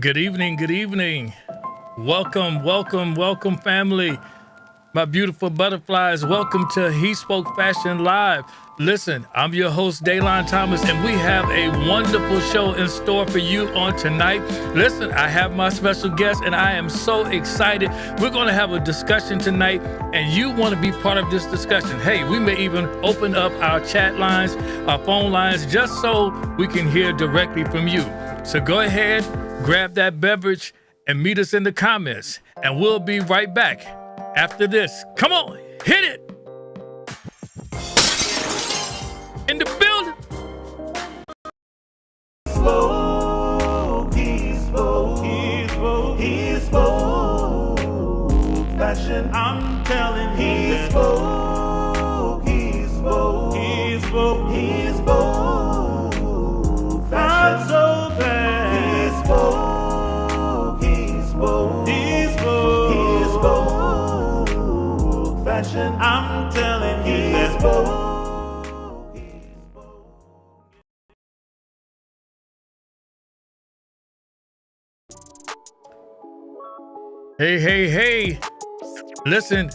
Good evening, good evening. Welcome, family. My beautiful butterflies, welcome to He Spoke Fashion Live. Listen, I'm your host, Daylon Thomas, and we have a wonderful show in store for you on tonight. Listen, I have my special guest, and I am so excited. We're going to have a discussion tonight, and you want to be part of this discussion. Hey, we may even open up our chat lines, our phone lines, just so we can hear directly from you. So go ahead, grab that beverage, and meet us in the comments, and we'll be right back after this. Come on, hit it! In the building. He spoke fashion. I'm telling he spoke fashion. So bad. He spoke fashion. I'm telling he spoke. Hey. Listen,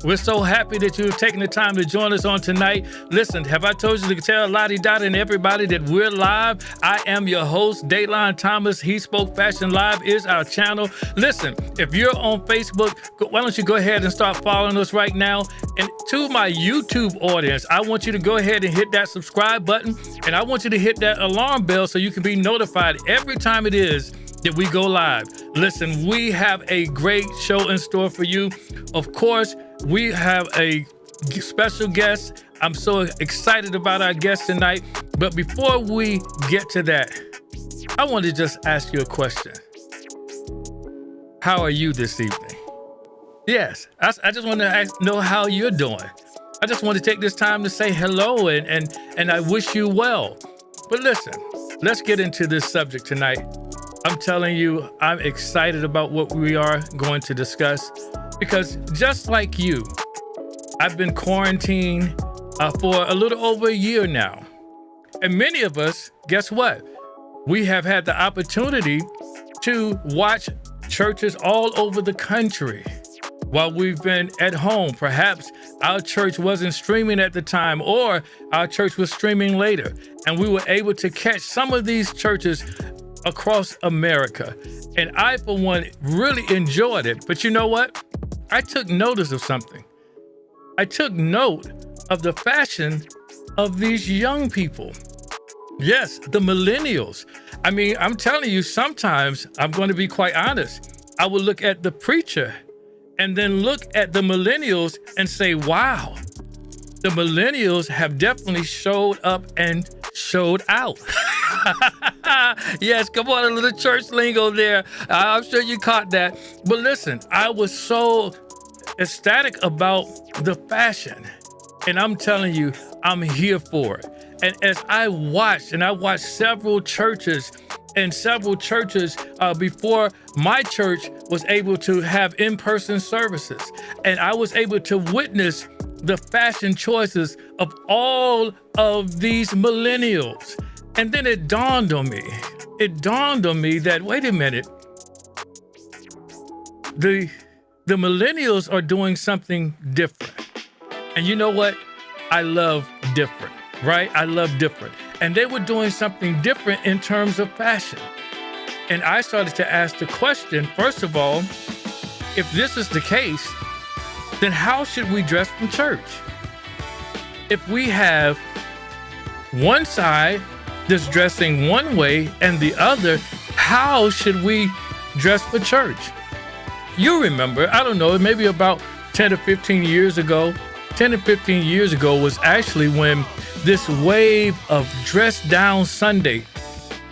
we're so happy that you've taken the time to join us on tonight. Listen, have I told you to tell Lottie Dottie and everybody that we're live? I am your host, Daylon Thomas. He Spoke Fashion Live is our channel. Listen, if you're on Facebook, why don't you go ahead and start following us right now? And to my YouTube audience, I want you to go ahead and hit that subscribe button, and I want you to hit that alarm bell so you can be notified every time it is that we go live. Listen, we have a great show in store for you. Of course, we have a special guest. I'm so excited about our guest tonight. But before we get to that, I want to just ask you a question. How are you this evening? Yes, I just want to know how you're doing. I just want to take this time to say hello and I wish you well. But listen, let's get into this subject tonight. I'm telling you, I'm excited about what we are going to discuss because just like you, I've been quarantined for a little over a year now. And many of us, guess what? We have had the opportunity to watch churches all over the country while we've been at home. Perhaps our church wasn't streaming at the time, or our church was streaming later. And we were able to catch some of these churches across America. And I, for one, really enjoyed it. But you know what? I took notice of something. I took note of the fashion of these young people. Yes, the millennials. I mean, I'm telling you, sometimes, I'm going to be quite honest, I will look at the preacher and then look at the millennials and say, wow, the millennials have definitely showed up and showed out. Yes, come on, a little church lingo there. I'm sure you caught that. But listen, I was so ecstatic about the fashion. And I'm telling you, I'm here for it. And as I watched several churches, before my church was able to have in-person services. And I was able to witness the fashion choices of all of these millennials. And then it dawned on me that, wait a minute, the millennials are doing something different. And you know what? I love different, right? I love different. And they were doing something different in terms of fashion. And I started to ask the question, first of all, if this is the case, then how should we dress from church? If we have one side that's dressing one way and the other, how should we dress for church? You remember, I don't know, maybe about 10 to 15 years ago was actually when this wave of dress down Sunday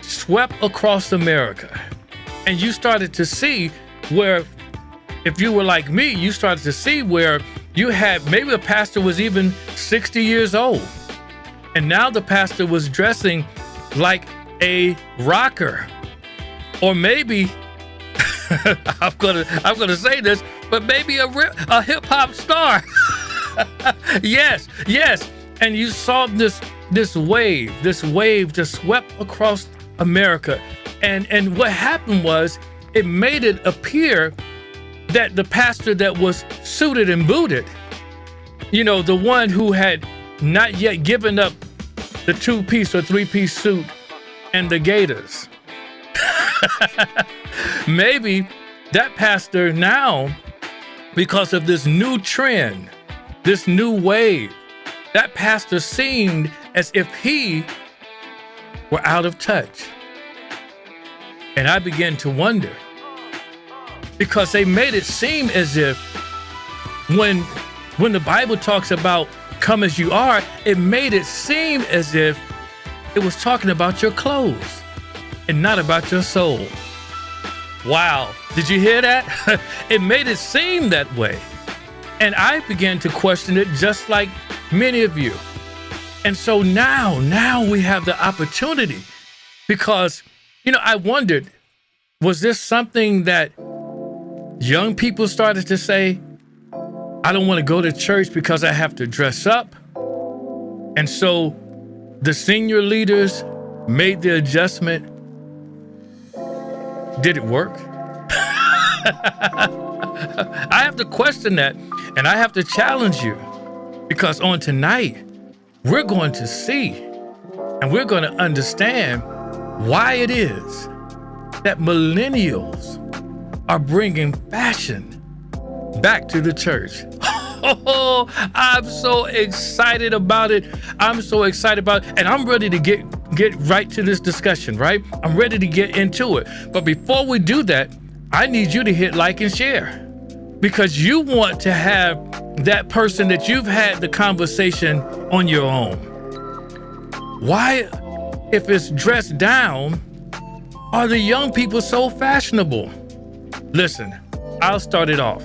swept across America. And you started to see where, if you were like me, you started to see where you had maybe a pastor was even 60 years old. And now the pastor was dressing like a rocker, or maybe I'm gonna say this, but maybe a hip hop star. Yes. And you saw this wave just swept across America. And what happened was it made it appear that the pastor that was suited and booted, you know, the one who had not yet given up the 2-piece or 3-piece suit and the gaiters, maybe that pastor now, because of this new trend, this new wave, that pastor seemed as if he were out of touch. And I began to wonder, because they made it seem as if when the Bible talks about come as you are, it made it seem as if it was talking about your clothes and not about your soul. Wow, did you hear that? It made it seem that way. And I began to question it just like many of you. And so now we have the opportunity, because, you know, I wondered, was this something that young people started to say, I don't want to go to church because I have to dress up? And so the senior leaders made the adjustment. Did it work? I have to question that, and I have to challenge you, because on tonight, we're going to see and we're going to understand why it is that millennials are bringing fashion back to the church. Oh, I'm so excited about it. I'm so excited about it. And I'm ready to get right to this discussion, right? I'm ready to get into it. But before we do that, I need you to hit like and share, because you want to have that person that you've had the conversation on your own. Why, if it's dressed down, are the young people so fashionable? Listen, I'll start it off.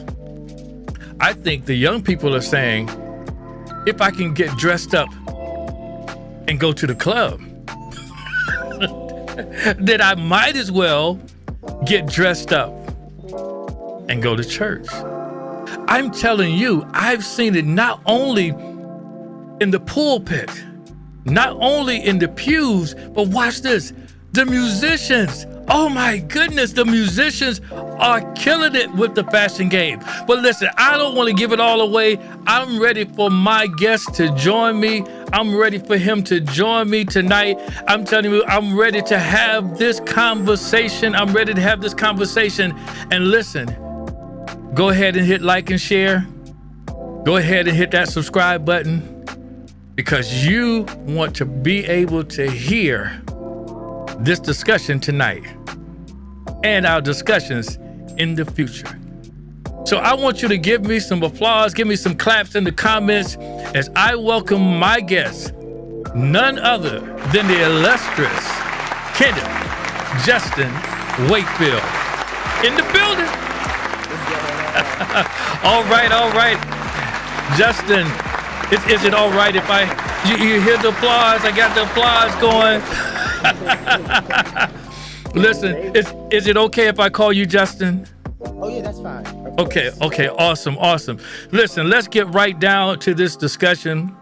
I think the young people are saying, if I can get dressed up and go to the club, then I might as well get dressed up and go to church. I'm telling you, I've seen it not only in the pulpit, not only in the pews, but watch this, the musicians. Oh my goodness, the musicians are killing it with the fashion game. But listen, I don't want to give it all away. I'm ready for my guest to join me. I'm ready for him to join me tonight. I'm telling you, I'm ready to have this conversation. I'm ready to have this conversation. And listen, go ahead and hit like and share. Go ahead and hit that subscribe button, because you want to be able to hear this discussion tonight and our discussions in the future. So I want you to give me some applause, give me some claps in the comments as I welcome my guest, none other than the illustrious Kenneth Justin Wakefield in the building. All right. Justin, is it all right if you hear the applause? I got the applause going. Listen, is it okay if I call you Justin? Oh yeah, that's fine. Okay, awesome. Listen, let's get right down to this discussion.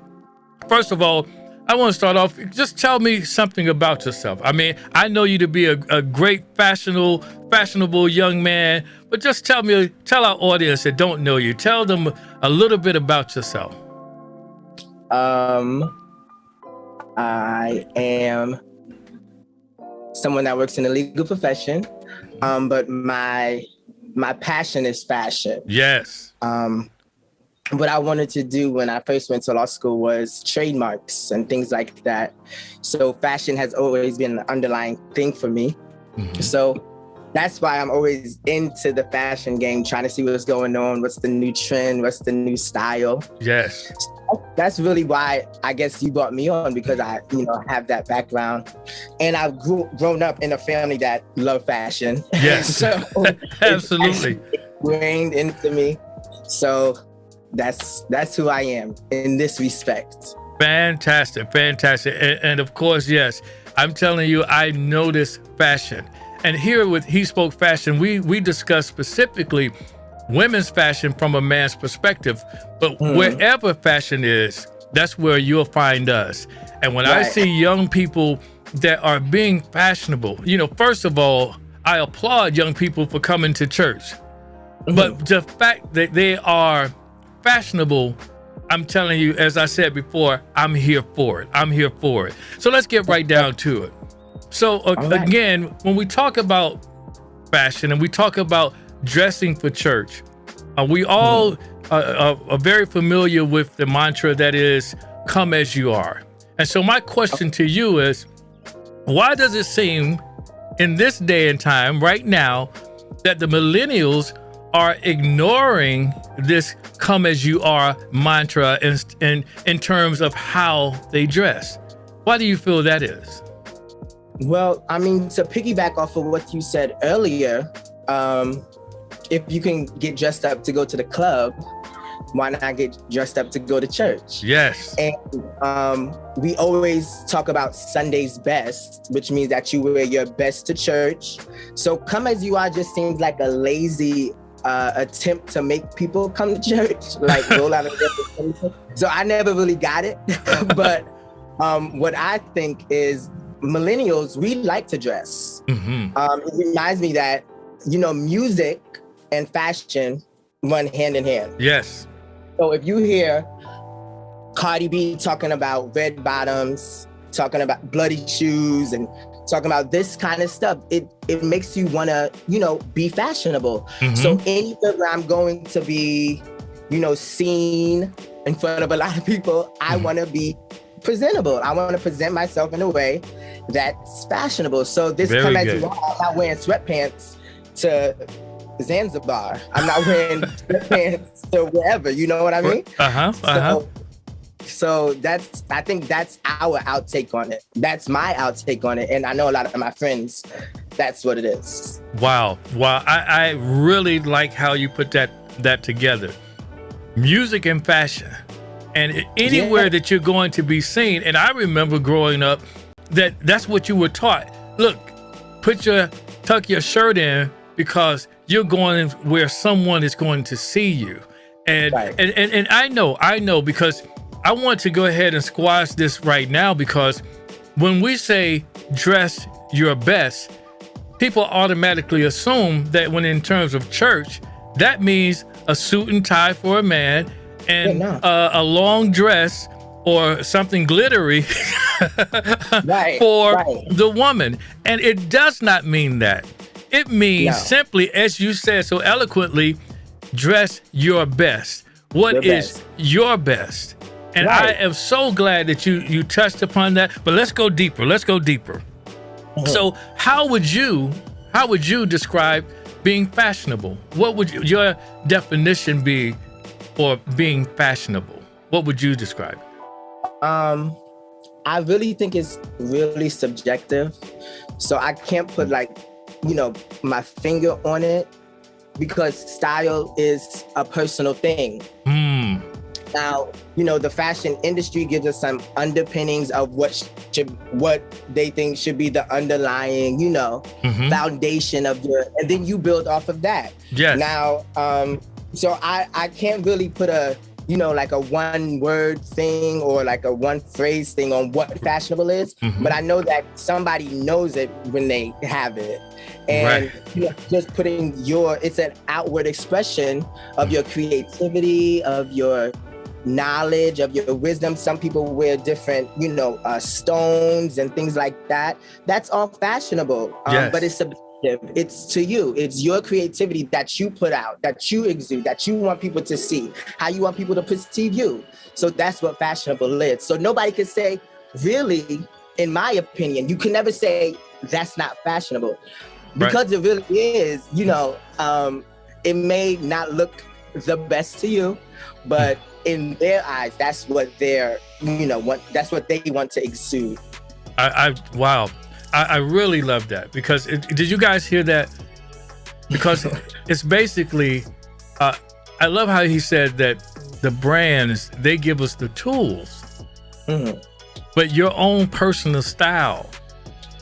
First of all, I want to start off, just tell me something about yourself. I mean, I know you to be a great fashionable young man, but just tell our audience that don't know you, tell them a little bit about yourself. I am someone that works in the legal profession, but my passion is fashion. Yes. What I wanted to do when I first went to law school was trademarks and things like that. So fashion has always been an underlying thing for me. Mm-hmm. So that's why I'm always into the fashion game, trying to see what's going on, what's the new trend, what's the new style. Yes. That's really why I guess you brought me on, because I, have that background, and I've grown up in a family that love fashion. Yes. So absolutely it's ingrained into me. So that's who I am in this respect. Fantastic. And of course, yes, I'm telling you, I notice fashion. And here with He Spoke Fashion, we discuss specifically women's fashion from a man's perspective, but wherever fashion is, that's where you'll find us. And when I see young people that are being fashionable. You know, first of all, I applaud young people for coming to church. But the fact that they are fashionable, I'm telling you, as I said before, I'm here for it. I'm here for it. So let's get right down to it. So again, when we talk about fashion and we talk about dressing for church, we all are very familiar with the mantra that is, come as you are. And so my question to you is, why does it seem in this day and time right now that the millennials are ignoring this come as you are mantra in terms of how they dress? Why do you feel that is? Well, I mean, to piggyback off of what you said earlier, if you can get dressed up to go to the club, why not get dressed up to go to church? Yes. And we always talk about Sunday's best, which means that you wear your best to church. So come as you are just seems like a lazy attempt to make people come to church, like roll out of their. So I never really got it. But what I think is millennials, we like to dress. It reminds me that, you know, music and fashion run hand in hand. Yes. So if you hear Cardi B talking about red bottoms, talking about bloody shoes, and talking about this kind of stuff, it makes you want to, you know, be fashionable. So anytime I'm going to be, you know, seen in front of a lot of people, I want to be presentable. I want to present myself in a way that's fashionable. So this Very come as good. you are, I'm not wearing sweatpants to Zanzibar. I'm not wearing sweatpants to wherever, you know what I mean? So I think that's our outtake on it. That's my outtake on it. And I know a lot of my friends, that's what it is. Wow. I really like how you put that together. Music and fashion. And anywhere that you're going to be seen. And I remember growing up that's what you were taught. Look, tuck your shirt in because you're going where someone is going to see you. And and I know because I want to go ahead and squash this right now, because when we say dress your best, people automatically assume that when in terms of church, that means a suit and tie for a man and a long dress or something glittery for the woman. And it does not mean that. It means simply, as you said so eloquently, dress your best. What is your best? And I am so glad that you touched upon that. But let's go deeper. So how would you describe being fashionable? What would your definition be for being fashionable? What would you describe? I really think it's really subjective. So I can't put my finger on it, because style is a personal thing. Now, the fashion industry gives us some underpinnings of what they think should be the underlying, foundation of and then you build off of that. Yes. Now, so I can't really put a one word thing or like a one phrase thing on what fashionable is, but I know that somebody knows it when they have it. And just putting it's an outward expression of your creativity, of your knowledge, of your wisdom. Some people wear different, stones and things like that. That's all fashionable, but it's subjective. It's to you. It's your creativity that you put out, that you exude, that you want people to see, how you want people to perceive you. So that's what fashionable is. So nobody can say, really, in my opinion, you can never say that's not fashionable, because it really is. It may not look the best to you, but in their eyes, that's what they're, that's what they want to exude. Wow. I really love that, because did you guys hear that? Because it's basically, I love how he said that the brands, they give us the tools, but your own personal style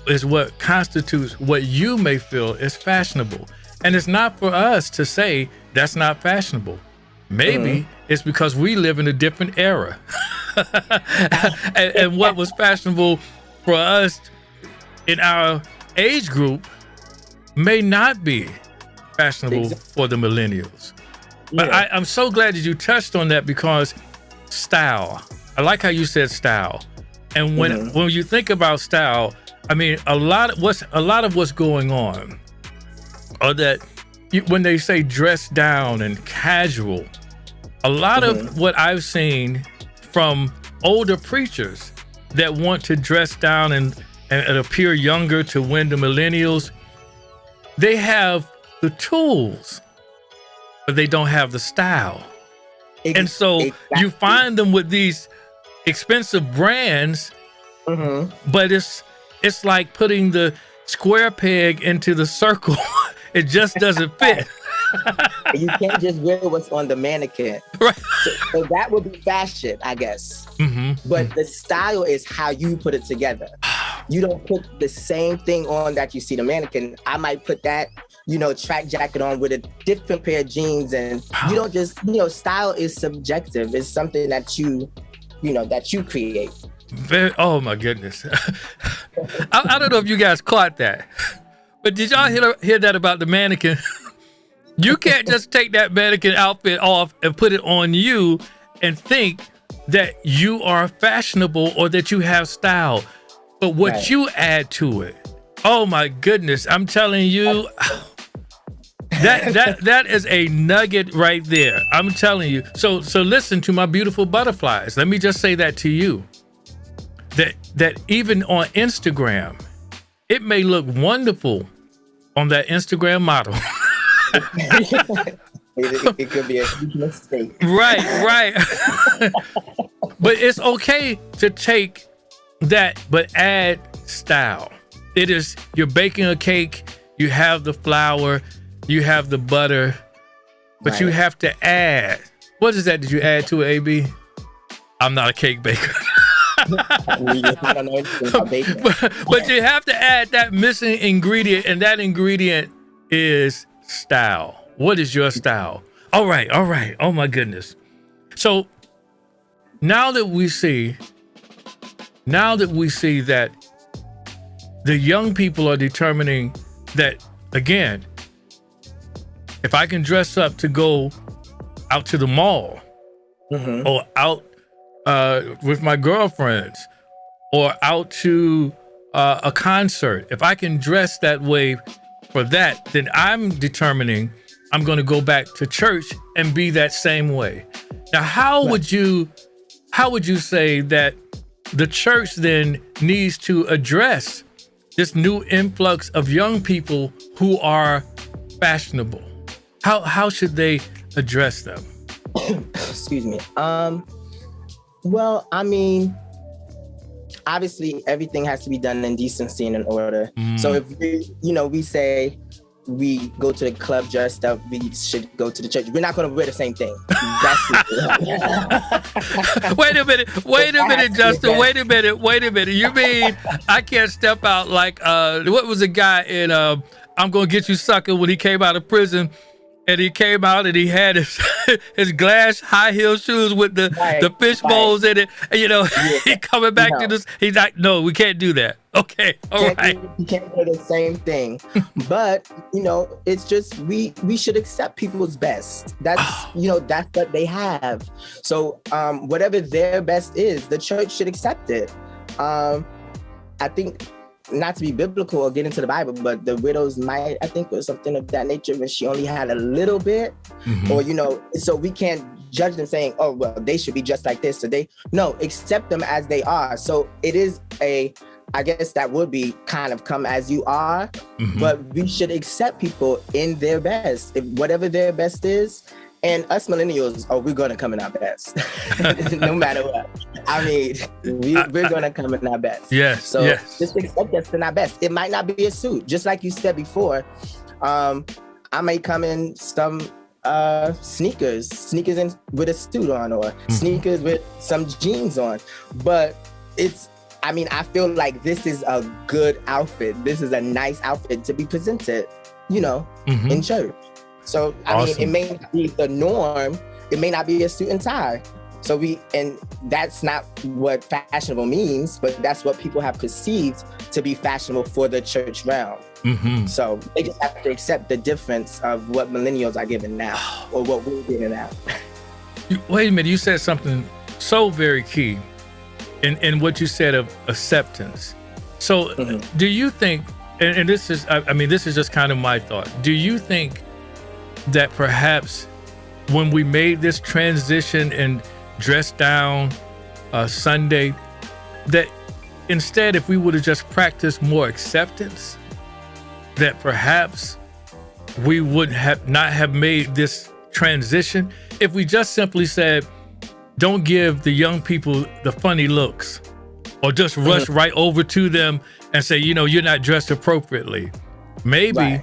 is what constitutes what you may feel is fashionable. And it's not for us to say that's not fashionable. Maybe it's because we live in a different era. and what was fashionable for us in our age group may not be fashionable for the millennials. But I'm so glad that you touched on that, because style. I like how you said style. And when you think about style, I mean, a lot of what's going on, or that when they say dress down and casual, a lot of what I've seen from older preachers that want to dress down and appear younger to win the millennials, they have the tools, but they don't have the style. And so you find them with these expensive brands, but it's like putting the square peg into the circle. It just doesn't fit. You can't just wear what's on the mannequin. Right. So that would be fashion, I guess. But the style is how you put it together. You don't put the same thing on that you see the mannequin. I might put that, track jacket on with a different pair of jeans, and you don't just, style is subjective. It's something that you create. Oh my goodness. I don't know if you guys caught that, but did y'all hear that about the mannequin? You can't just take that mannequin outfit off and put it on you and think that you are fashionable or that you have style. But what you add to it, oh my goodness, I'm telling you, that is a nugget right there. I'm telling you. So listen to my beautiful butterflies. Let me just say that to you. That even on Instagram, it may look wonderful on that Instagram model. It could be a huge mistake. Right. But it's okay to take that, but add style. It is, you're baking a cake, you have the flour, you have the butter, but you have to add. What is that? Did you add to it, AB? I'm not a cake baker. I don't know anything about baking. But you have to add that missing ingredient, and that ingredient is style. What is your style? All right. Oh my goodness. So now that we see that the young people are determining that, again, if I can dress up to go out to the mall, or out with my girlfriends, or out to a concert, if I can dress that way for that, then I'm determining I'm going to go back to church and be that same way. Now, how would you say that the church then needs to address this new influx of young people who are fashionable? How should they address them? Excuse me. Well, I mean, obviously everything has to be done in decency and in order. So if we say we go to the club dressed up, we should go to the church. We're not going to wear the same thing. Wait a minute, Justin. Wait a minute. You mean I can't step out like what was the guy in I'm Gonna Get You Sucker, when he came out of prison? And he came out and he had his glass high heel shoes with the fish bowls in it. And, he coming back to this. He's like, no, we can't do that. Okay, all right. You can't do the same thing. But, it's just we should accept people's best. That's, that's what they have. So whatever their best is, the church should accept it. I think, not to be biblical or get into the Bible, but the widow's mite, I think, was something of that nature, when she only had a little bit, or, so we can't judge them saying, oh, well, they should be just like this. No, accept them as they are. So it is I guess that would be kind of come as you are, but we should accept people in their best, if whatever their best is. And us millennials, we're going to come in our best, no matter what. I mean, we're going to come in our best. Yes. So just accept us in our best. It might not be a suit. Just like you said before, I may come in some sneakers in, with a suit on, or sneakers with some jeans on. But I feel like this is a good outfit. This is a nice outfit to be presented, in church. So, I mean, it may not be the norm. It may not be a suit and tie. and that's not what fashionable means, but that's what people have perceived to be fashionable for the church realm. So they just have to accept the difference of what millennials are given now, or what we're giving now. Wait a minute, you said something so very key in what you said of acceptance. So do you think, and this is, I mean, this is just kind of my thought. Do you think that perhaps when we made this transition and dressed down Sunday, that instead, if we would have just practiced more acceptance, that perhaps we would not have made this transition? If we just simply said, don't give the young people the funny looks, or just rush right over to them and say, you know, you're not dressed appropriately. Maybe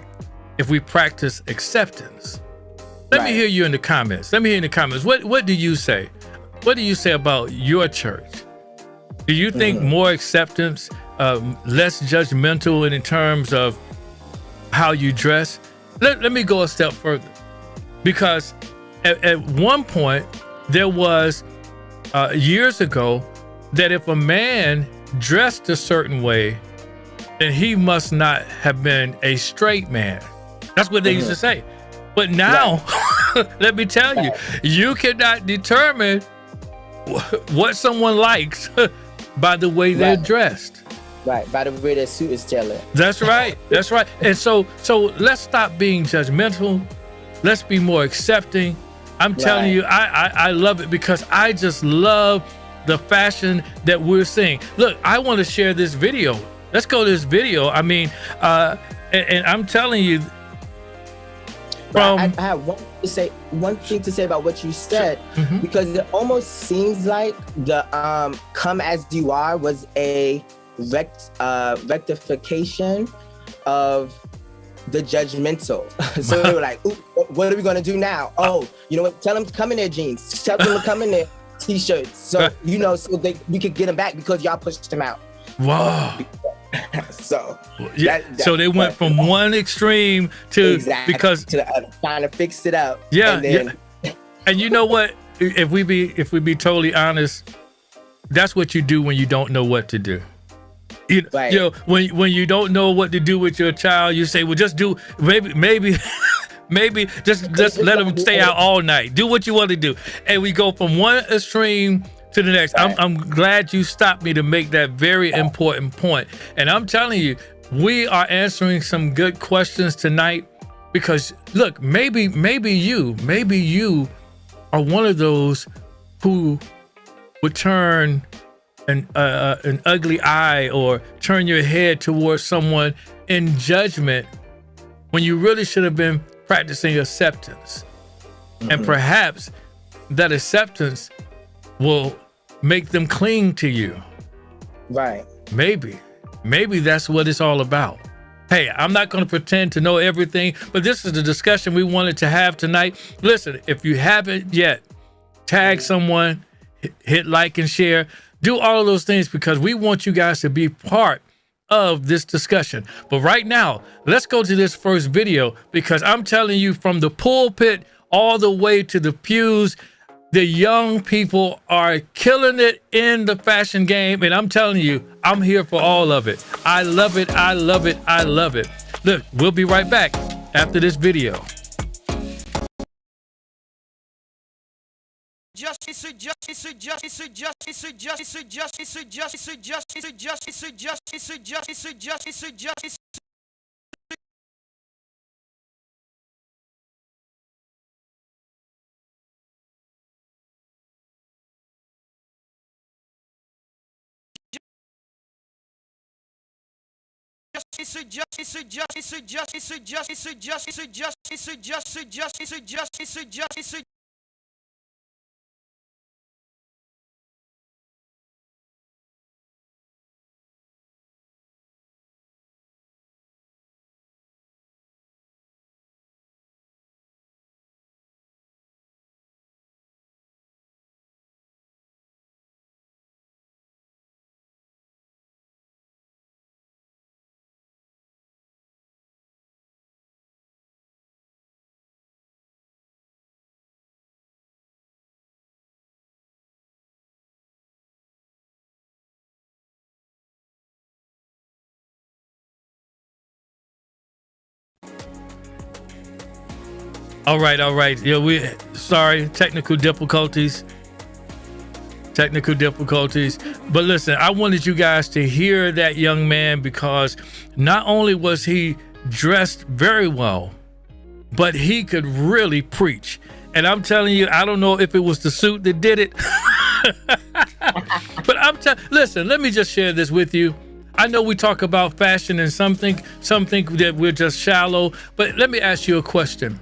if we practice acceptance. Let me hear you in the comments. What do you say? What do you say about your church? Do you think more acceptance, less judgmental in terms of how you dress? Let me go a step further. Because at one point, there was years ago that if a man dressed a certain way, then he must not have been a straight man. That's what they used to say. But now, let me tell you, you cannot determine what someone likes by the way they're dressed. Right, by the way their suit is tailored. That's right. That's right. And so let's stop being judgmental. Let's be more accepting. I'm telling you, I love it, because I just love the fashion that we're seeing. Look, I want to share this video. Let's go to this video. I mean, and I'm telling you, I have one thing to say about what you said, because it almost seems like the "come as you are" was a rectification of the judgmental. So they were like, "Ooh, what are we gonna do now? Oh, you know what? Tell them to come in their jeans. Tell them to come in their t-shirts. So we could get them back because y'all pushed them out." Wow. So so they went from one extreme to because to the other, trying to fix it up. And you know what? If we be totally honest, that's what you do when you don't know what to do. You know, when you don't know what to do with your child, you say, well, just do maybe just let them stay out all night. Do what you want to do. And we go from one extreme to the next. I'm glad you stopped me to make that very important point. And I'm telling you, we are answering some good questions tonight, because look, maybe you are one of those who would turn an ugly eye or turn your head towards someone in judgment when you really should have been practicing acceptance. And perhaps that acceptance will make them cling to you. Right. Maybe that's what it's all about. Hey, I'm not going to pretend to know everything, but this is the discussion we wanted to have tonight. Listen, if you haven't yet, tag someone, hit like and share, do all of those things, because we want you guys to be part of this discussion. But right now, let's go to this first video, because I'm telling you, from the pulpit all the way to the pews, the young people are killing it in the fashion game. And I'm telling you, I'm here for all of it. I love it. I love it. I love it. Look, we'll be right back after this video. All right. Yeah, we sorry, technical difficulties. But listen, I wanted you guys to hear that young man because not only was he dressed very well, but he could really preach. And I'm telling you, I don't know if it was the suit that did it. But listen, let me just share this with you. I know we talk about fashion and some think that we're just shallow, but let me ask you a question.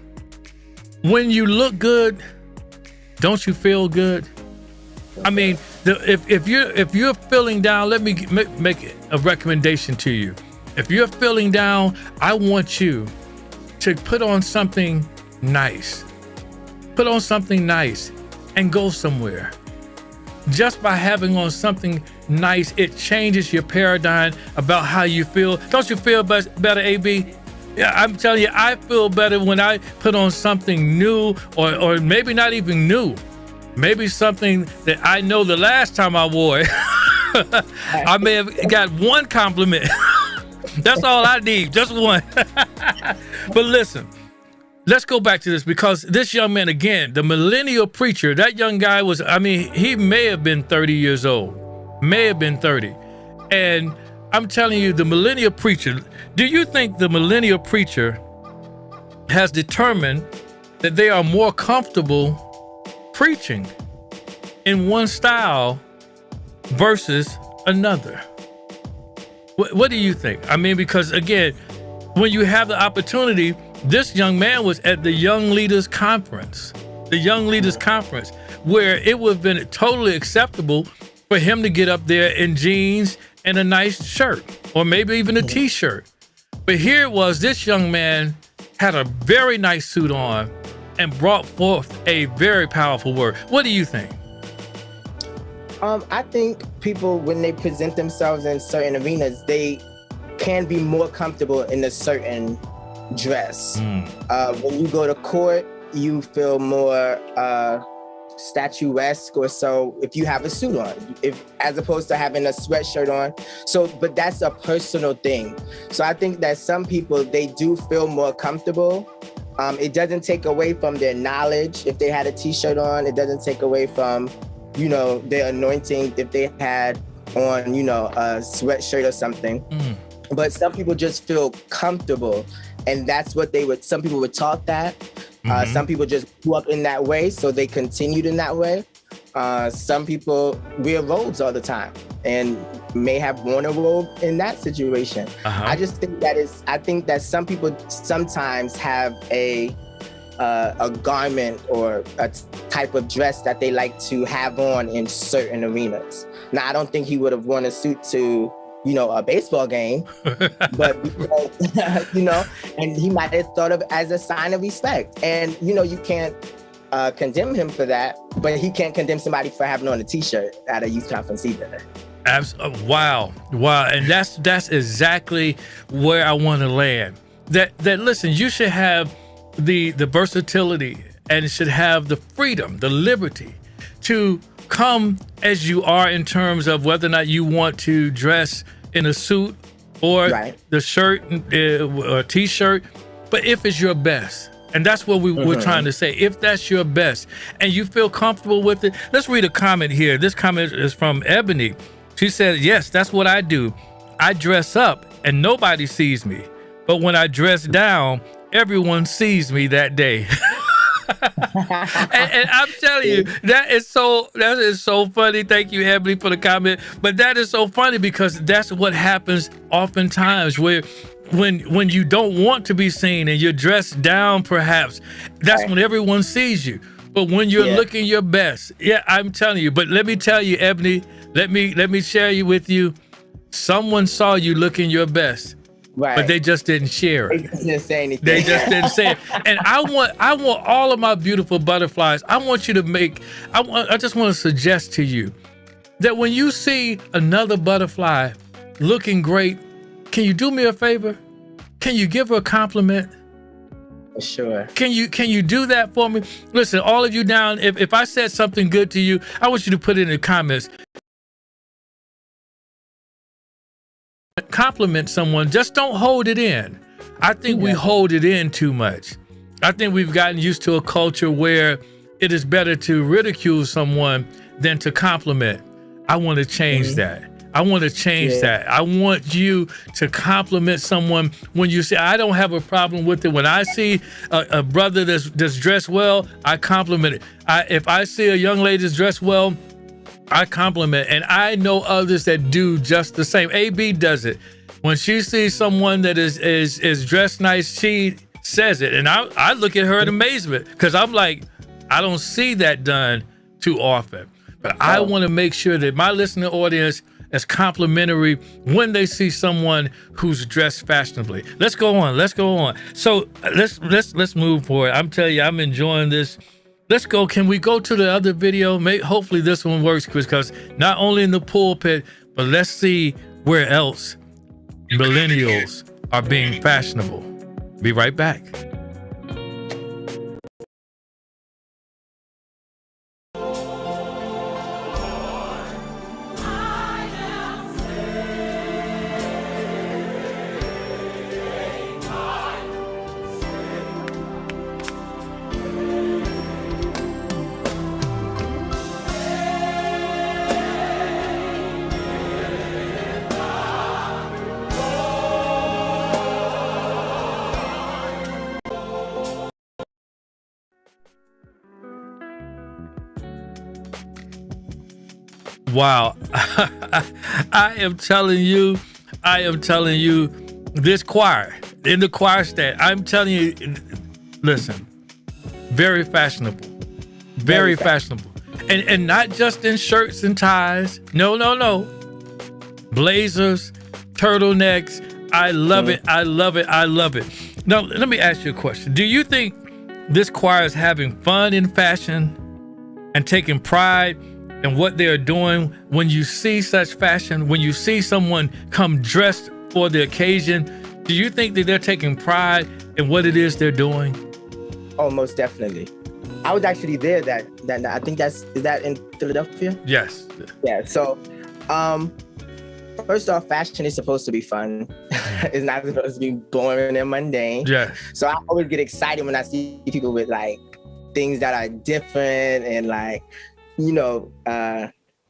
When you look good, don't you feel good? I mean, if you're feeling down, let me make a recommendation to you. If you're feeling down, I want you to put on something nice. Put on something nice and go somewhere. Just by having on something nice, it changes your paradigm about how you feel. Don't you feel better, AB? Yeah, I'm telling you, I feel better when I put on something new or maybe not even new. Maybe something that I know the last time I wore it, I may have got one compliment. That's all I need, just one. But listen, let's go back to this because this young man, again, the millennial preacher, that young guy he may have been 30 years old, may have been 30. And I'm telling you, the millennial preacher, do you think the millennial preacher has determined that they are more comfortable preaching in one style versus another? What do you think? I mean, because again, when you have the opportunity, this young man was at the Young Leaders Conference, where it would have been totally acceptable for him to get up there in jeans and a nice shirt, or maybe even a t-shirt. But here it was, this young man had a very nice suit on and brought forth a very powerful word. What do you think? I think people, when they present themselves in certain arenas, they can be more comfortable in a certain dress. When you go to court, you feel more statuesque or so if you have a suit on, as opposed to having a sweatshirt on. So, but that's a personal thing. So I think that some people, they do feel more comfortable. It doesn't take away from their knowledge if they had a t-shirt on. It doesn't take away from, their anointing if they had on, a sweatshirt or something. But some people just feel comfortable, and that's what some people were taught that. Some people just grew up in that way, so they continued in that way. Some people wear robes all the time and may have worn a robe in that situation. I just think I think that some people sometimes have a garment or a type of dress that they like to have on in certain arenas. Now, I don't think he would have worn a suit to, a baseball game, but, and he might have thought of it as a sign of respect. And, you can't condemn him for that, but he can't condemn somebody for having on a t-shirt at a youth conference either. Wow. And that's exactly where I want to land. That listen, you should have the versatility and should have the freedom, the liberty to come as you are in terms of whether or not you want to dress in a suit or the shirt or t-shirt, but if it's your best. And that's what we're trying to say. If that's your best and you feel comfortable with it. Let's read a comment here. This comment is from Ebony. She said, yes, that's what I do. I dress up and nobody sees me. But when I dress down, everyone sees me that day. and I'm telling you, that is so funny. Thank you, Ebony, for the comment. But that is so funny because that's what happens oftentimes where when you don't want to be seen and you're dressed down, perhaps, that's when everyone sees you. But when you're looking your best, I'm telling you. But let me tell you, Ebony, let me share you with you. Someone saw you looking your best. Right. But they just didn't share it. They didn't say anything. They just didn't say it. And I want all of my beautiful butterflies. I want you to I just want to suggest to you that when you see another butterfly looking great, can you do me a favor? Can you give her a compliment? Sure. Can you do that for me? Listen, all of you down, if I said something good to you, I want you to put it in the comments. Compliment someone, just don't hold it in. I think we hold it in too much. I think we've gotten used to a culture where it is better to ridicule someone than to compliment. I want to change that. I want to change that. I want you to compliment someone when you say, I don't have a problem with it. When I see a brother that's dressed well, I compliment it. If I see a young lady that's dressed well, I compliment. And I know others that do just the same. AB does it. When she sees someone that is dressed nice, she says it. And I look at her in amazement because I'm like, I don't see that done too often. But I want to make sure that my listening audience is complimentary when they see someone who's dressed fashionably. Let's go on. So let's move forward. I'm telling you, I'm enjoying this. Let's go. Can we go to the other video? Hopefully this one works, Chris, because not only in the pulpit, but let's see where else millennials are being fashionable. Be right back. Wow. I am telling you, this choir, in the choir stand, I'm telling you, listen, very fashionable. Very fashionable. And not just in shirts and ties. No. Blazers, turtlenecks. I love it. I love it. Now, let me ask you a question. Do you think this choir is having fun in fashion and taking pride in what they're doing? When you see such fashion, when you see someone come dressed for the occasion, do you think that they're taking pride in what it is they're doing? Oh, most definitely. I was actually there that I think is that in Philadelphia? Yes. Yeah. So, first off, fashion is supposed to be fun. It's not supposed to be boring and mundane. Yeah. So I always get excited when I see people with like things that are different and like,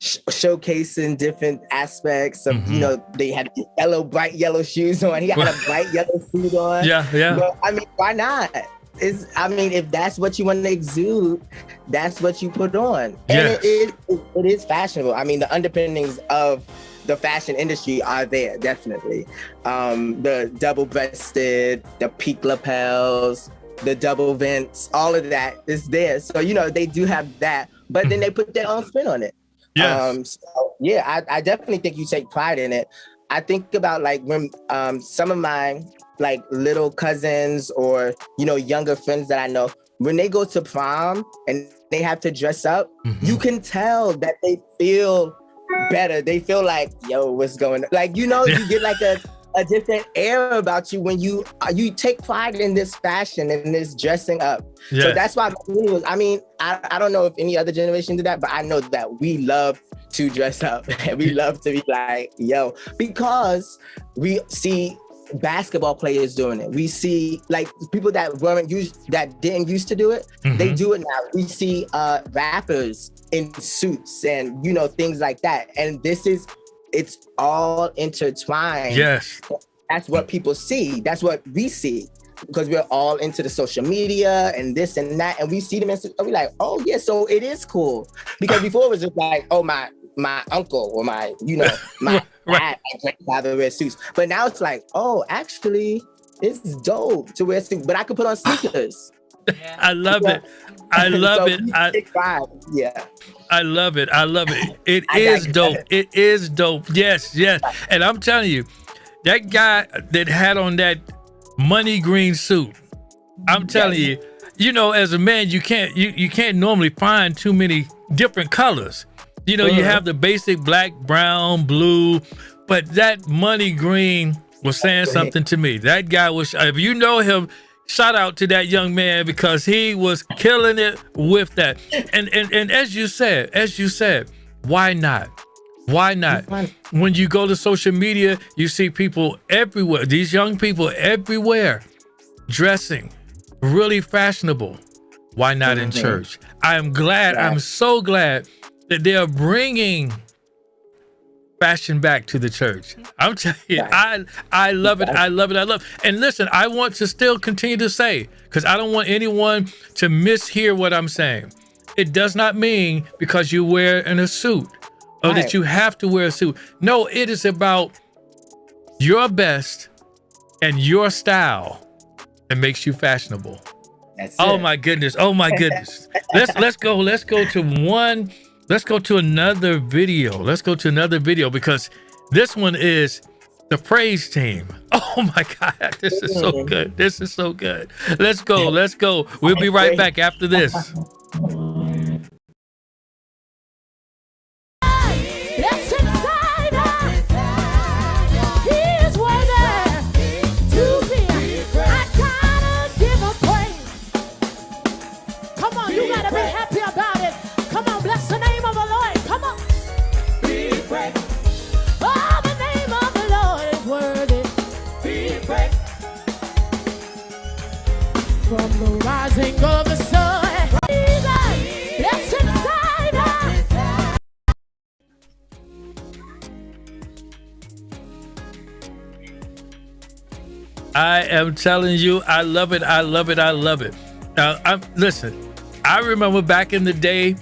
showcasing different aspects of, they had bright yellow shoes on. He had a bright yellow suit on. Yeah. But, I mean, why not? If that's what you want to exude, that's what you put on. And it is fashionable. I mean, the underpinnings of the fashion industry are there, definitely. The double-breasted, the peak lapels, the double vents, all of that is there. So, they do have that, but then they put their own spin on it. Yes. I definitely think you take pride in it. I think about like when some of my like little cousins or, younger friends that I know, when they go to prom and they have to dress up, you can tell that they feel better. They feel like, yo, what's going on? Like, you get like a different air about you when you take pride in this fashion and this dressing up. Yeah. So that's why I mean, I don't know if any other generation did that, but I know that we love to dress up and we love to be like, yo, because we see basketball players doing it. We see like people that didn't used to do it. They do it now. We see rappers in suits and things like that. And it's all intertwined. Yes. That's what people see. That's what we see because we're all into the social media and this and that. And we see them and we're like, oh yeah, so it is cool. Because before it was just like, oh, my uncle or my my dad, my grandfather wear suits. But now it's like, oh, actually, it's dope to wear suits. But I could put on sneakers. I love it. I love it. Yeah. I love it. It is dope. It is dope. Yes. And I'm telling you, that guy that had on that money green suit, I'm telling you, as a man, you can't normally find too many different colors. You have the basic black, brown, blue, but that money green was saying something to me. That guy was, if you know him, shout out to that young man because he was killing it with that. And as you said, why not? Why not? When you go to social media, you see people everywhere, these young people everywhere dressing really fashionable, why not in church? I am glad, I'm so glad that they are bringing fashion back to the church. I'm telling you, I love it. I love it. I love it. And listen, I want to still continue to say, because I don't want anyone to mishear what I'm saying. It does not mean because you wear in a suit or that you have to wear a suit. No, it is about your best and your style that makes you fashionable. That's oh it. my goodness. Oh my goodness. Let's go to another video. Let's go to another video because this one is the praise team. Oh my God. This is so good. This is so good. Let's go. Let's go. We'll be right back after this. From the rising of the sun, that's inside us. I am telling you, I love it. I love it. I love it. Now, listen, I remember back in the day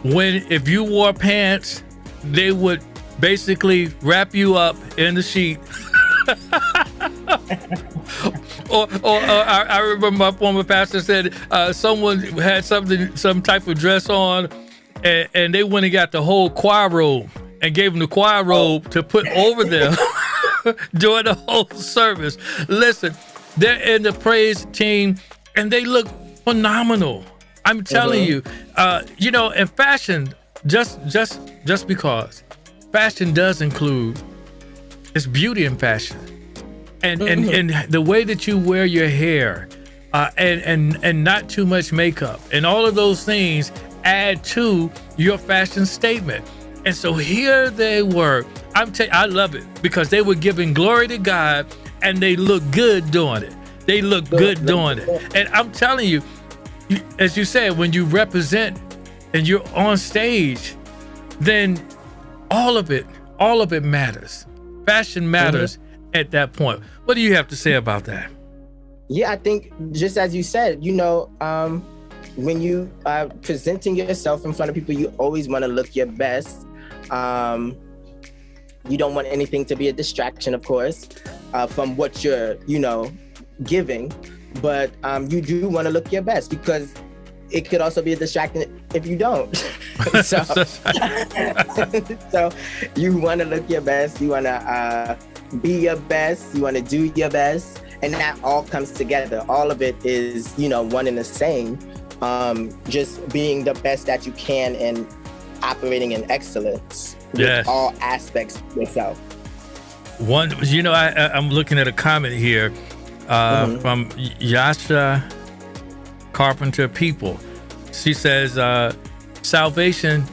when if you wore pants, they would basically wrap you up in the sheet. Or I remember my former pastor said someone had some type of dress on, and they went and got the whole choir robe and gave them the choir robe to put over them during the whole service. Listen, they're in the praise team, and they look phenomenal. I'm telling you, and fashion, just because fashion does include, it's beauty in fashion. And the way that you wear your hair, and not too much makeup, and all of those things add to your fashion statement. And so here they were. I love it because they were giving glory to God, and they look good doing it. They look good doing it. And I'm telling you, as you said, when you represent and you're on stage, then all of it matters. Fashion matters. At that point, what do you have to say about that? Yeah, I think just as you said, when you are presenting yourself in front of people, you always want to look your best. You don't want anything to be a distraction, of course, from what you're, giving. But you do want to look your best because it could also be a distraction if you don't. so you want to look your best. You want to be your best. You want to do your best. And that all comes together. All of it is, one and the same. Just being the best that you can and operating in excellence with all aspects of yourself. I'm looking at a comment here from Yasha Carpenter People. She says, salvation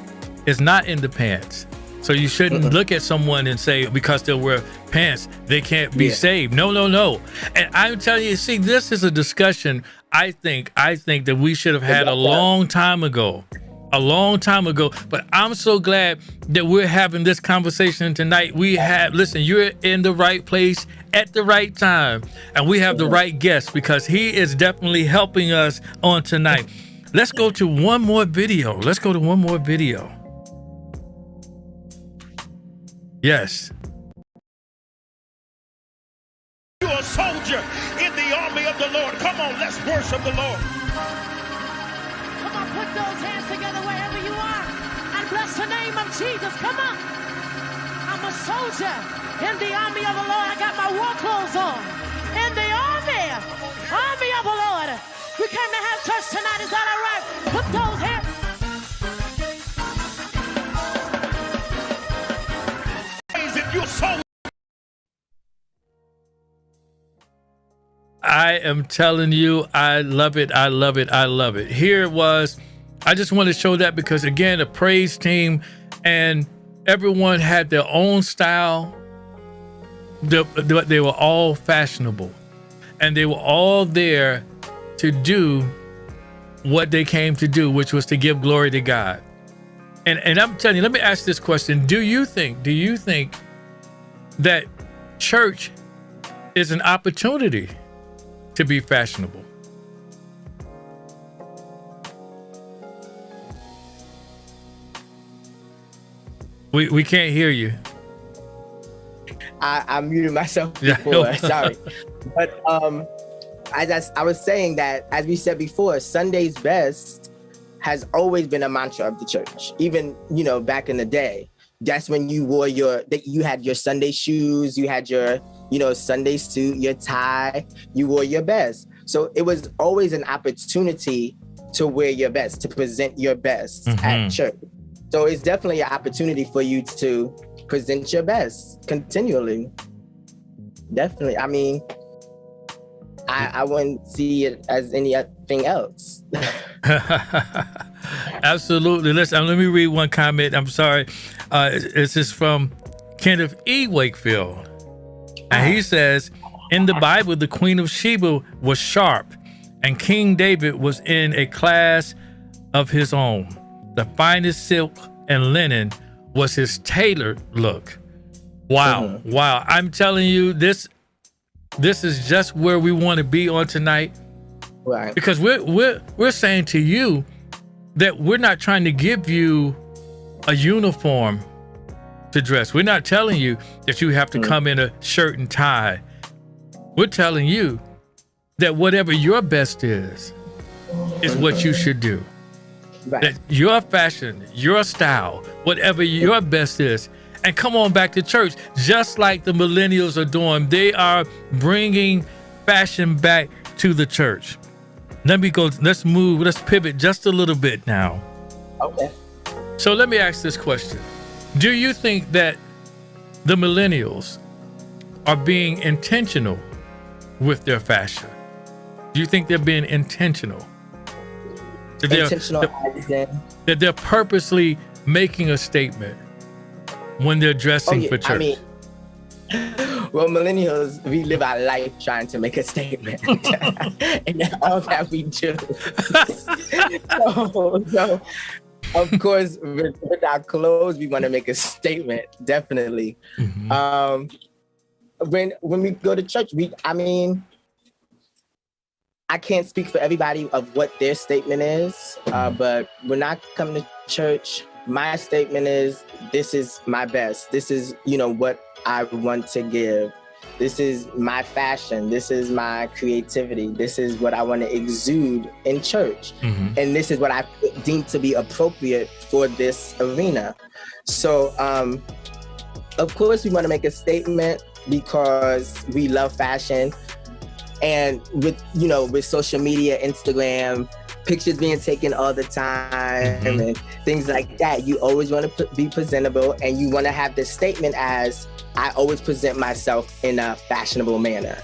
is not in the pants. So you shouldn't look at someone and say, because they wear pants, they can't be saved. No. And I'm telling you, see, this is a discussion I think that we should have had a long time ago. But I'm so glad that we're having this conversation tonight. Listen, you're in the right place at the right time, and we have the right guest because he is definitely helping us on tonight. Let's go to one more video. Yes. You're a soldier in the army of the Lord. Come on, let's worship the Lord. Come on, put those hands together wherever you are and bless the name of Jesus. Come on. I'm a soldier in the army of the Lord. I got my war clothes on. In the army of the Lord. We came to have church tonight. Is that all right? Put those hands. I am telling you, I love it. Here it was. I just want to show that because, again, the praise team and everyone had their own style. They were all fashionable, and they were all there to do what they came to do, which was to give glory to God. And I'm telling you, let me ask this question. Do you think that church is an opportunity to be fashionable? We can't hear you. I muted myself before. Sorry. But as I was saying that, as we said before, Sunday's best has always been a mantra of the church. Even, back in the day, that's when you wore you had your Sunday shoes, you had your, Sunday suit, your tie, you wore your best. So it was always an opportunity to wear your best, to present your best at church. So it's definitely an opportunity for you to present your best continually. Definitely. I mean, I wouldn't see it as anything else. Absolutely. Listen, let me read one comment. I'm sorry. This is from Kenneth E. Wakefield. And he says, in the Bible, the Queen of Sheba was sharp and King David was in a class of his own. The finest silk and linen was his tailored look. Wow. Wow. I'm telling you, this is just where we want to be on tonight. Right. Because we're saying to you that we're not trying to give you a uniform to dress. We're not telling you that you have to come in a shirt and tie. We're telling you that whatever your best is what you should do. Right. That your fashion, your style, whatever your best is. And come on back to church, just like the millennials are doing. They are bringing fashion back to the church. Let's move, let's pivot just a little bit now. Okay. So let me ask this question. Do you think that the millennials are being intentional with their fashion? Do you think they're being intentional? That they're purposely making a statement when they're dressing for church? I mean, well, millennials, we live our life trying to make a statement. And that's all that we do. so of course, with our clothes, we want to make a statement, definitely. When we go to church, I can't speak for everybody of what their statement is, but when I come to church, my statement is, this is my best. This is, what I want to give. This is my fashion. This is my creativity. This is what I want to exude in church. And this is what I deem to be appropriate for this arena. So, of course, we want to make a statement because we love fashion. And with social media, Instagram, pictures being taken all the time and things like that, you always want to be presentable, and you want to have this statement as, I always present myself in a fashionable manner.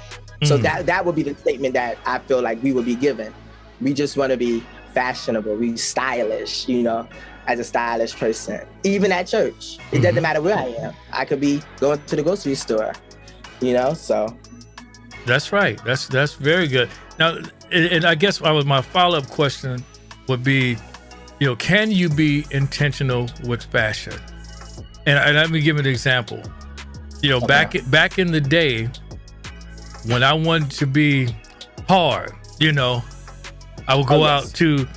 So that would be the statement that I feel like we would be given. We just want to be fashionable, we stylish, as a stylish person. Even at church, it doesn't matter where I am. I could be going to the grocery store, so. That's right. That's very good. Now, and I guess my follow-up question would be, can you be intentional with fashion? And let me give an example. Okay. Back in the day, when I wanted to be hard, I would go out to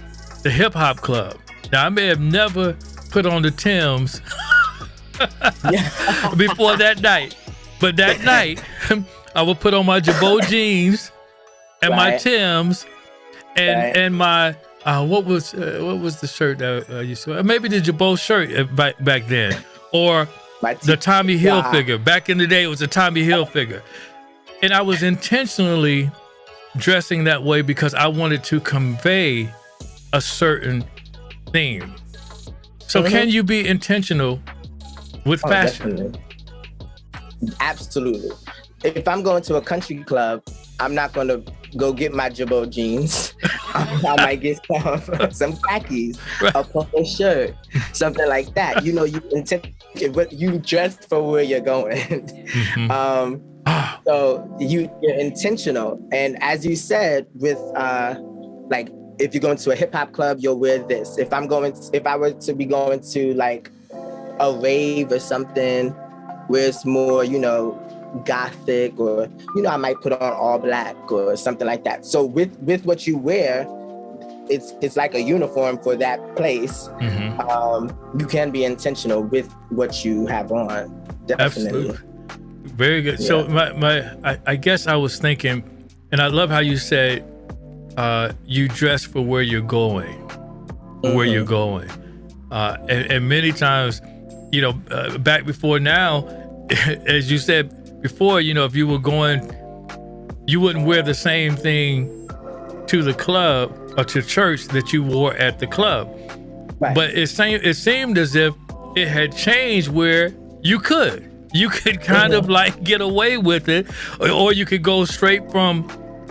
the hip hop club. Now, I may have never put on the Timbs before that night, but that night I would put on my Jabot jeans and my Timbs and my what was the shirt that I used to wear? Maybe the Jabot shirt back then, or the Tommy Hilfiger. Back in the day, it was a Tommy Hilfiger, and I was intentionally dressing that way because I wanted to convey a certain theme. So, can you be intentional with fashion? Definitely. Absolutely. If I'm going to a country club, I'm not going to go get my Jabot jeans. I might get some khakis, a purple shirt, something like that. You dress for where you're going. So you're intentional. And as you said, with like if you're going to a hip hop club, you'll wear this. If I were to be going to like a rave or something where it's more, you know, gothic, or, you know, I might put on all black or something like that. So with what you wear, it's like a uniform for that place. You can be intentional with what you have on. Definitely. Absolutely. Very good. Yeah. So I guess I was thinking, and I love how you said you dress for where you're going, where you're going. And many times, you know, back before now, as you said before, you know, if you were going, you wouldn't wear the same thing to the club or to church that you wore at the club. Right. But it seemed as if it had changed where you could kind of like get away with it, or you could go straight from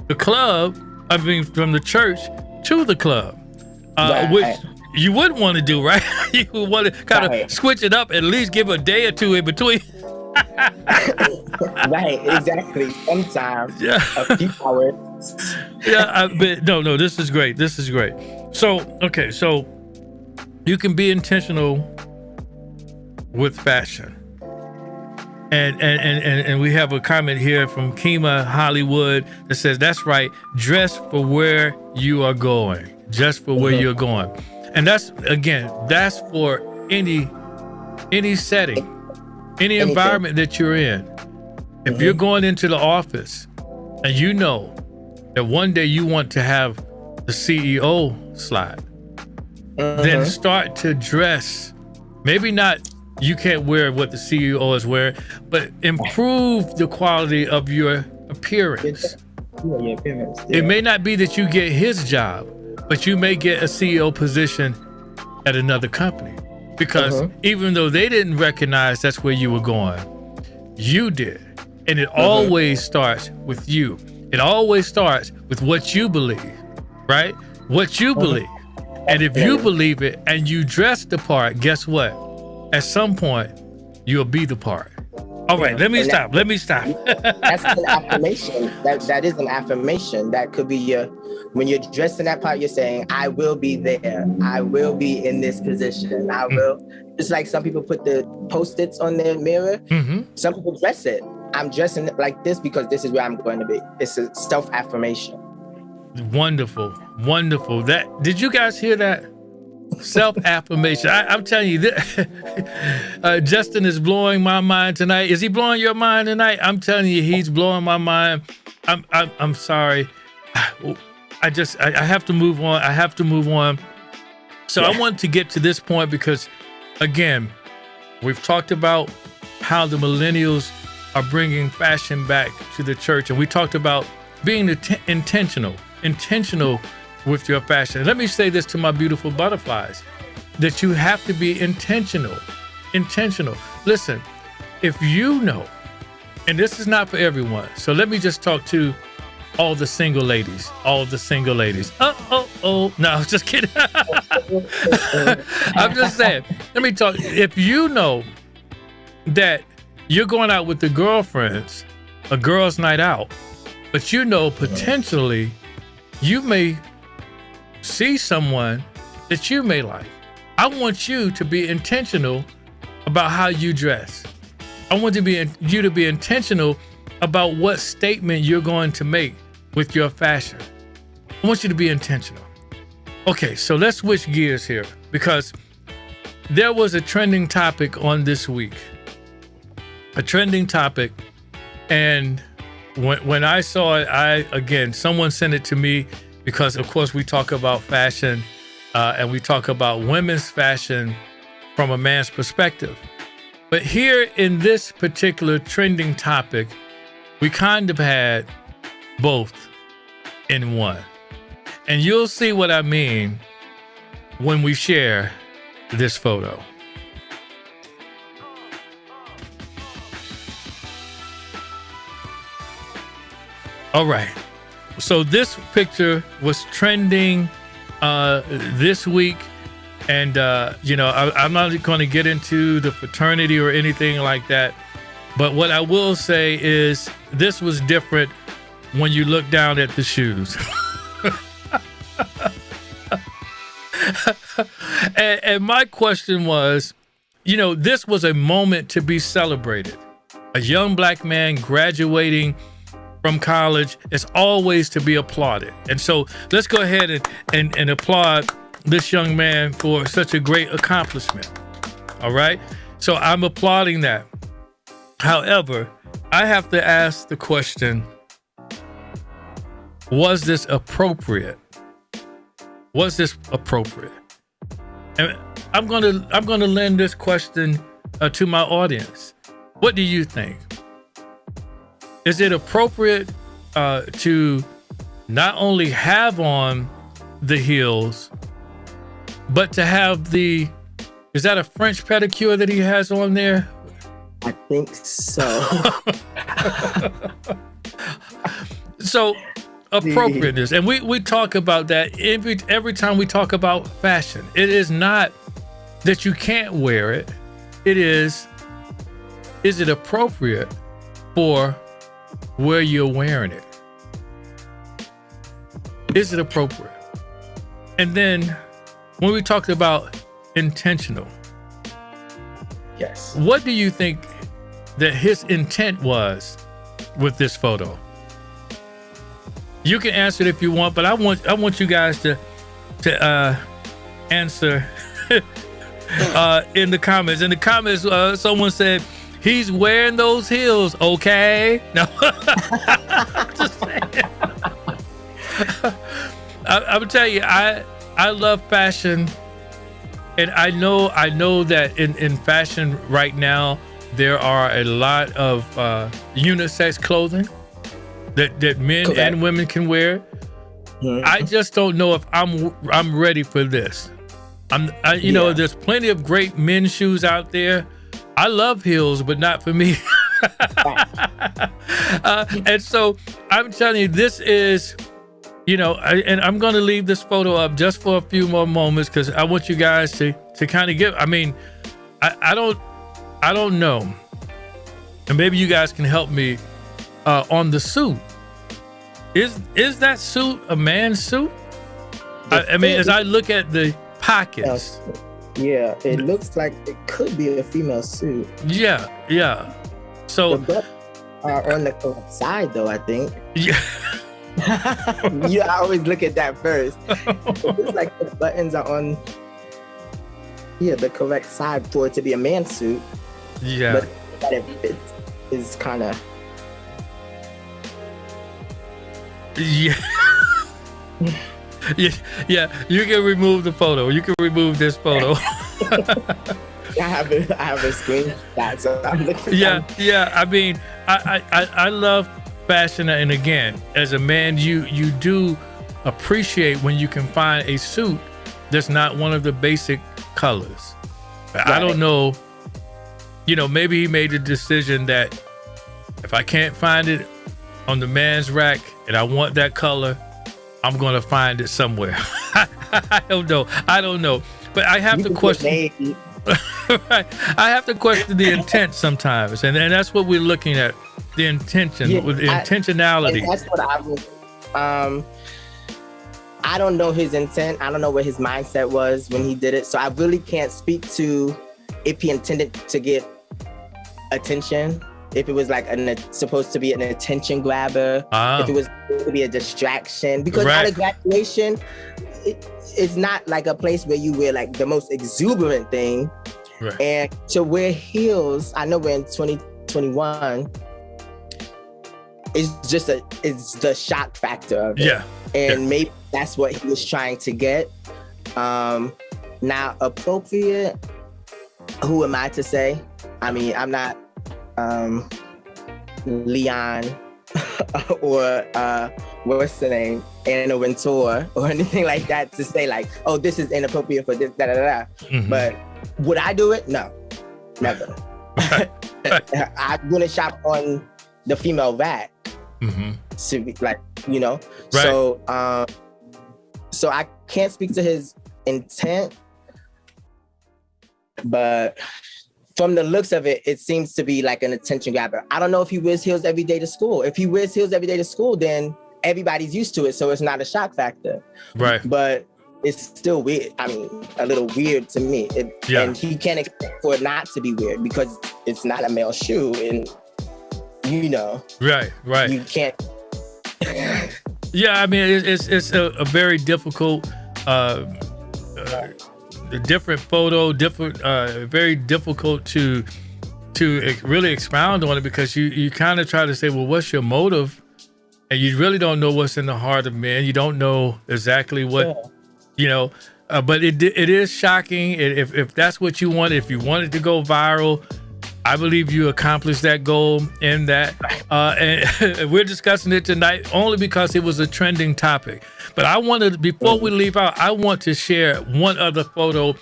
the club, I mean, from the church to the club, which you wouldn't want to do, right? You would want to kind of switch it up, at least give a day or two in between. Right, exactly. Sometimes, a few hours. But no, this is great. This is great. So, okay, so you can be intentional with fashion. And we have a comment here from Kima Hollywood that says, that's right, dress for where you are going. Just for where you're going. And that's for any setting, any environment that you're in. If you're going into the office and you know that one day you want to have the CEO slot, then start to dress. Maybe not, you can't wear what the CEO is wearing, but improve the quality of your appearance. It may not be that you get his job, but you may get a CEO position at another company, because even though they didn't recognize that's where you were going, you did. And it always starts with you. It always starts with what you believe, right? What you believe. And if you believe it and you dress the part, guess what? At some point, you'll be the part. All right, let me stop. That's an affirmation. That is an affirmation. That could be when you're dressed in that part, you're saying, I will be there. I will be in this position. I will. Just like some people put the Post-its on their mirror. Some people dress it. I'm dressing it like this because this is where I'm going to be. It's a self-affirmation. Wonderful. Did you guys hear that? Self-affirmation. I'm telling you, Justin is blowing my mind tonight. Is he blowing your mind tonight? I'm telling you, he's blowing my mind. I'm sorry. I have to move on. So I want to get to this point because, again, we've talked about how the millennials are bringing fashion back to the church, and we talked about being intentional with your fashion. Let me say this to my beautiful butterflies, that you have to be intentional. Listen, if you know, and this is not for everyone, so let me just talk to all the single ladies. No, I was just kidding. I'm just saying, let me talk. If you know that you're going out with the girlfriends, a girls' night out, but you know potentially you may see someone that you may like. I want you to be intentional about how you dress. I want you to be intentional about what statement you're going to make with your fashion. I want you to be intentional. Okay, so let's switch gears here, because there was a trending topic on this week. And when I saw it, someone sent it to me, because of course we talk about fashion and we talk about women's fashion from a man's perspective. But here in this particular trending topic, we kind of had both in one. And you'll see what I mean when we share this photo. All right. So this picture was trending this week. And, I'm not going to get into the fraternity or anything like that. But what I will say is this was different when you look down at the shoes. And my question was, you know, this was a moment to be celebrated. A young black man graduating from college is always to be applauded. And so let's go ahead and applaud this young man for such a great accomplishment. All right. So I'm applauding that. However, I have to ask the question, was this appropriate? Was this appropriate? And I'm gonna lend this question to my audience. What do you think? Is it appropriate to not only have on the heels, but to have is that a French pedicure that he has on there? I think so. So appropriateness, and we talk about that every time we talk about fashion. It is not that you can't wear it. It is it appropriate for where you're wearing it? Is it appropriate? And then when we talked about intentional, Yes. what do you think that his intent was with this photo? You can answer it if you want, but I want you guys to answer in the comments. In the comments, someone said he's wearing those heels, okay? No, just saying. I'm telling you, I love fashion, and I know that in fashion right now there are a lot of unisex clothing that men Correct. and women can wear. Mhm. I just don't know if I'm ready for this. You know, there's plenty of great men's shoes out there. I love heels, but not for me. And so I'm telling you, this is, you know, and I'm going to leave this photo up just for a few more moments because I want you guys to kind of give. I mean, I don't know, and maybe you guys can help me on the suit. Is that suit a man's suit? I mean, as I look at the pockets. Yeah, it looks like it could be a female suit. Yeah. So The buttons are on the correct side, though, I think. yeah. Yeah, I always look at that first. It looks like the buttons are on, the correct side for it to be a man's suit. Yeah. But that it fits is kind of. Yeah. Yeah, you can remove the photo. You can remove this photo. I have a screenshot, so I'm looking. Yeah. I mean, I love fashion, and again, as a man, you do appreciate when you can find a suit that's not one of the basic colors. Right. I don't know. You know, maybe he made the decision that if I can't find it on the man's rack and I want that color, I'm going to find it somewhere. I don't know. But I have to question. Right. I have to question the intent sometimes. And that's what we're looking at. The intention, with the intentionality. That's what I was. I don't know his intent. I don't know what his mindset was when he did it. So I really can't speak to if he intended to get attention. If it was like supposed to be an attention grabber, if it was supposed to be a distraction, because at a graduation, it's not like a place where you wear like the most exuberant thing. Right. And to wear heels, I know we're in 2021, it's the shock factor of it. Yeah. And maybe that's what he was trying to get. Now, appropriate, who am I to say? I mean, I'm not Leon or what's the name, Anna Wintour or anything like that to say like, oh, this is inappropriate for this, Mm-hmm. But would I do it? No, never. I'm gonna shop on the female rack to be like, you know. Right. So I can't speak to his intent, but from the looks of it, it seems to be like an attention grabber. I don't know if he wears heels every day to school. If he wears heels every day to school, then everybody's used to it, so it's not a shock factor. Right. But it's still weird. I mean, a little weird to me. And he can't expect for it not to be weird because it's not a male shoe, and right. You can't. Yeah, I mean, it's a very difficult, different photo, very difficult to really expound on it, because you kind of try to say, well, what's your motive? And you really don't know what's in the heart of men. You don't know exactly what, but it is shocking. If that's what you want, if you want it to go viral, I believe you accomplished that goal in that. And we're discussing it tonight only because it was a trending topic. But I wanted, before we leave out, I want to share one other photo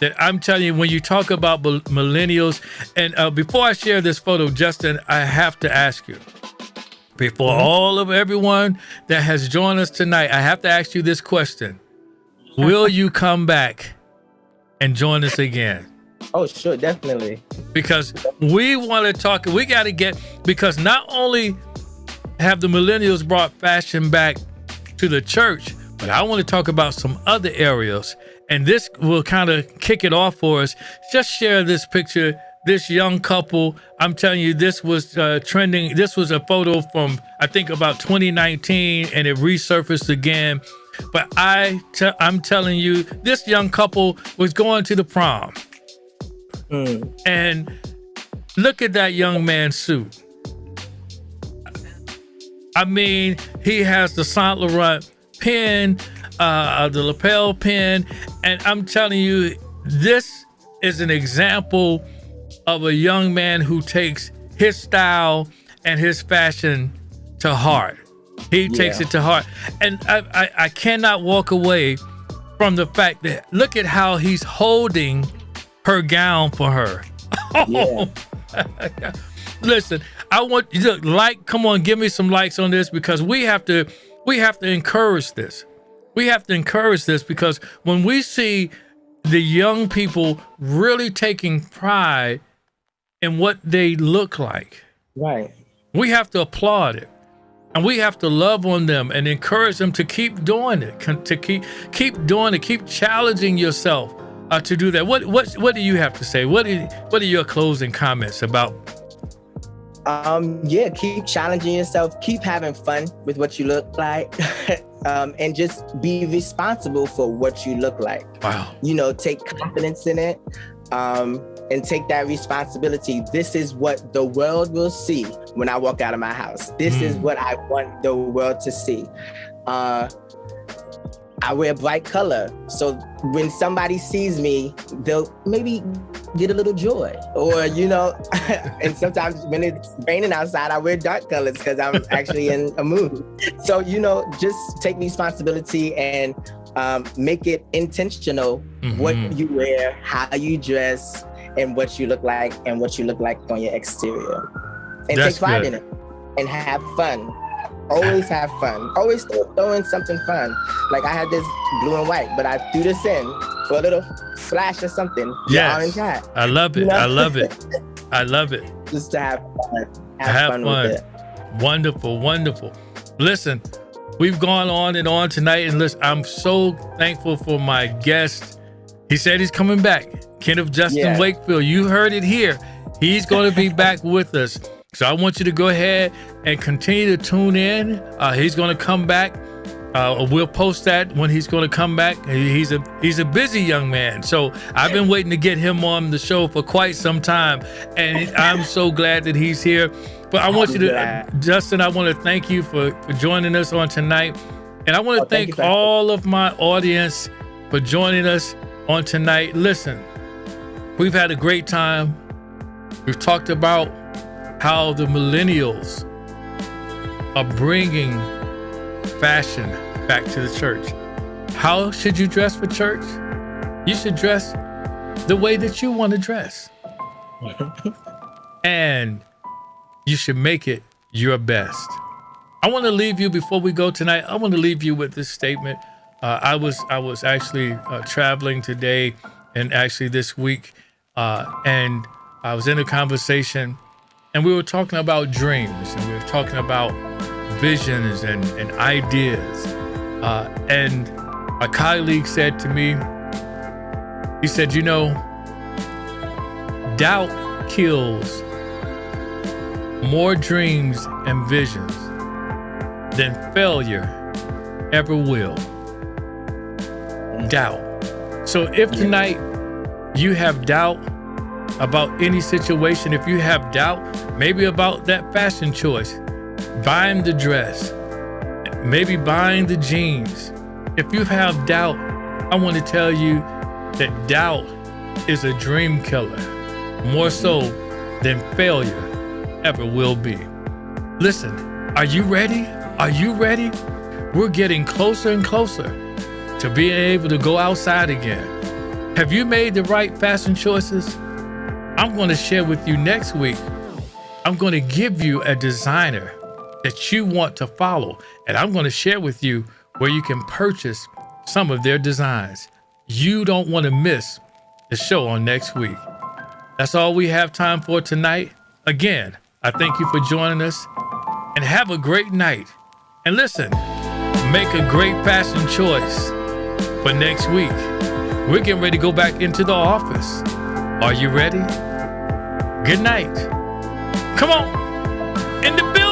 that I'm telling you, when you talk about millennials, and before I share this photo, Justin, I have to ask you, before all of everyone that has joined us tonight, I have to ask you this question. Will you come back and join us again? Oh, sure, definitely. Because we want to talk, we got to get, because not only have the millennials brought fashion back to the church, but I want to talk about some other areas. And this will kind of kick it off for us. Just share this picture, this young couple. I'm telling you, this was trending. This was a photo from, I think, about 2019, and it resurfaced again. But I'm telling you, this young couple was going to the prom. And look at that young man's suit. I mean, he has the Saint Laurent pin, the lapel pin, and I'm telling you, this is an example of a young man who takes his style and his fashion to heart. He takes it to heart, and I cannot walk away from the fact that look at how he's holding her gown for her. Listen, I want you to come on, give me some likes on this, because we have to encourage this. We have to encourage this, because when we see the young people really taking pride in what they look like, right, we have to applaud it, and we have to love on them and encourage them to keep doing it, to keep doing it, keep challenging yourself to do that. What do you have to say? What are your closing comments about? Keep challenging yourself, keep having fun with what you look like, and just be responsible for what you look like. Wow. Take confidence in it, and take that responsibility. This is what the world will see when I walk out of my house. This is what I want the world to see. I wear bright color, so when somebody sees me, they'll maybe get a little joy, or and sometimes when it's raining outside, I wear dark colors because I'm actually in a mood. So just take responsibility and make it intentional. What you wear, how you dress, and what you look like, and what you look like on your exterior, and take pride in it, and have fun. Always have fun. Always throw in something fun. Like I had this blue and white, but I threw this in for a little flash or something. Yes, orange hat. I love it. I love it. I love it. Just to have fun. Have fun with it. Wonderful, wonderful. Listen, we've gone on and on tonight, and listen, I'm so thankful for my guest. He said he's coming back. Kenneth Justin Wakefield. You heard it here. He's going to be back with us. So I want you to go ahead and continue to tune in. He's going to come back. We'll post that when he's going to come back. He's a busy young man. So I've been waiting to get him on the show for quite some time. And I'm so glad that he's here. But I want you to, Justin, I want to thank you for joining us on tonight. And I want to thank all of my audience for joining us on tonight. Listen, we've had a great time. We've talked about how the millennials are bringing fashion back to the church. How should you dress for church? You should dress the way that you want to dress. And you should make it your best. I want to leave you, before we go tonight, I want to leave you with this statement. I was actually traveling today and actually this week, and I was in a conversation, and we were talking about dreams, and we were talking about visions and ideas. And A colleague said to me, he said, you know, doubt kills more dreams and visions than failure ever will. Doubt. So if tonight you have doubt about any situation, if you have doubt, maybe about that fashion choice, buying the dress, maybe buying the jeans. If you have doubt, I want to tell you that doubt is a dream killer, more so than failure ever will be. Listen, are you ready? Are you ready? We're getting closer and closer to being able to go outside again. Have you made the right fashion choices? I'm going to share with you next week. I'm going to give you a designer that you want to follow, and I'm going to share with you where you can purchase some of their designs. You don't want to miss the show on next week. That's all we have time for tonight. Again, I thank you for joining us, and have a great night. And listen, make a great fashion choice for next week. We're getting ready to go back into the office. Are you ready? Good night. Come on, in the building.